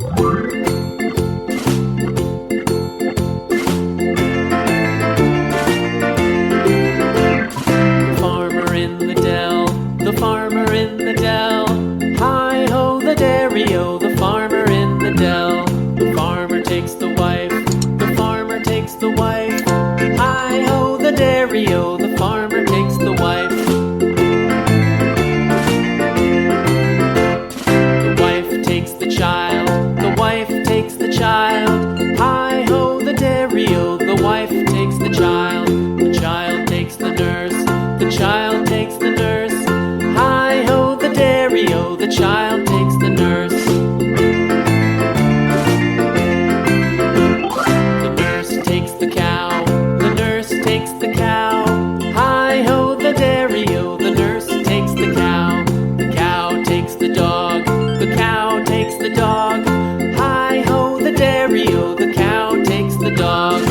Farmer in the dell, the farmer in the dell. Hi-ho, the dairy-o, the farmer in the dell. The farmer takes the wife, the farmer takes the wife. Hi-ho, the dairy-o, the farmer takes the wife. The wife takes the child, the wife takes the child. Hi-ho, the dairy-o, the wife takes the child. The child takes the nurse, the child takes the nurse. Hi-ho, the dairy-o, the child takes the nurse. The nurse takes the cow, the nurse takes the cow. Hi-ho, the dairy-o, the nurse takes the cow. The cow takes the dog, the cow takes the dog. Hi-ho, the dairy-o, the cow takes the dog.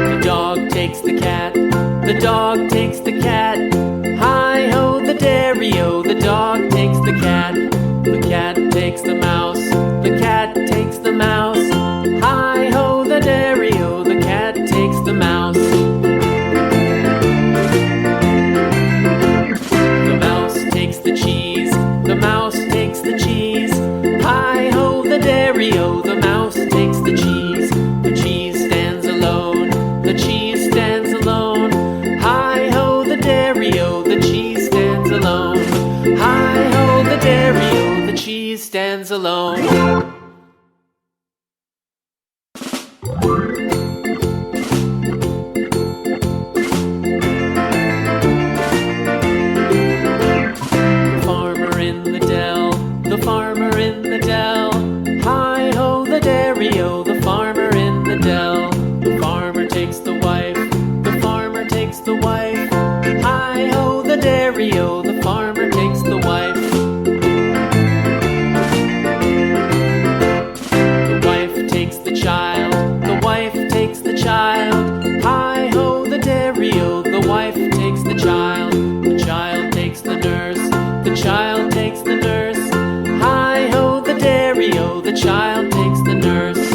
The dog takes the cat, the dog takes the cat. Hi-ho, the dairy-o, the dog takes the cat. The cat takes the mouse, the cat takes the mouse. Hi-ho, the dairy-o, the cat takes the mouse. The mouse takes the cheese, the mouse takes the cheese. Hi-ho, the dairy-o, the mouse takes the cheese. The cheese stands alone, the cheese stands alone. Hi-ho, the dairy-o, the cheese stands alone. Hi-ho, the dairy-o, the cheese stands alone. The farmer in the dell, the farmer in the dell. Hi-ho, the dairy-o, the farmer in the dell. The farmer takes the wife, the farmer takes the wife. Hi-ho, the dairy-o, the farmer takes the wife. The wife takes the child, the wife takes the child. Hi-ho, the dairy-o, the wife takes the child. The child takes the nurse, the child takes the nurse. Hi-ho, the dairy-o, the child takes the nurse.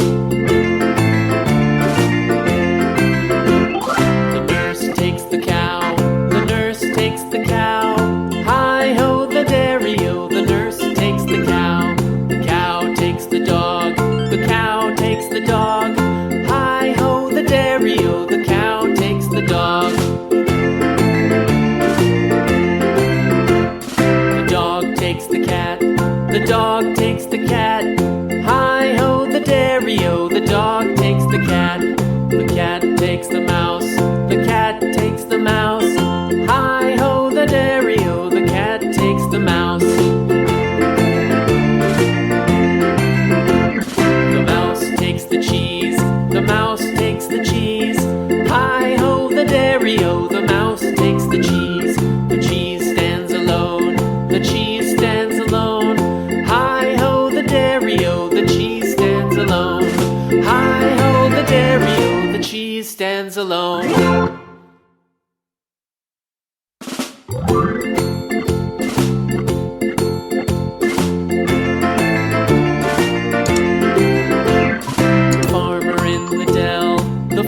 The nurse takes the cow, the nurse takes the cow. Hi-ho, the dairy-o, the nurse takes the cow. The cow takes the dog, the cow takes the dog. Hi-ho, the dairy-o, the cow takes the dog. The dog takes the cat, the dog takes the cat. Hi-ho, the dairy-o, the dog takes the cat. The cat takes the mouse, the cat takes the mouse. Hi-ho, the dairy-o, the cat takes the mouse. The mouse takes the cheese, the mouse takes the cheese. Hi-ho, the dairy-o, the mouse takes the cheese. The cheese stands alone, the cheese stands alone. Hi-ho, the dairy-o, the cheese stands alone. Hi-ho, the dairy-o, the cheese stands alone.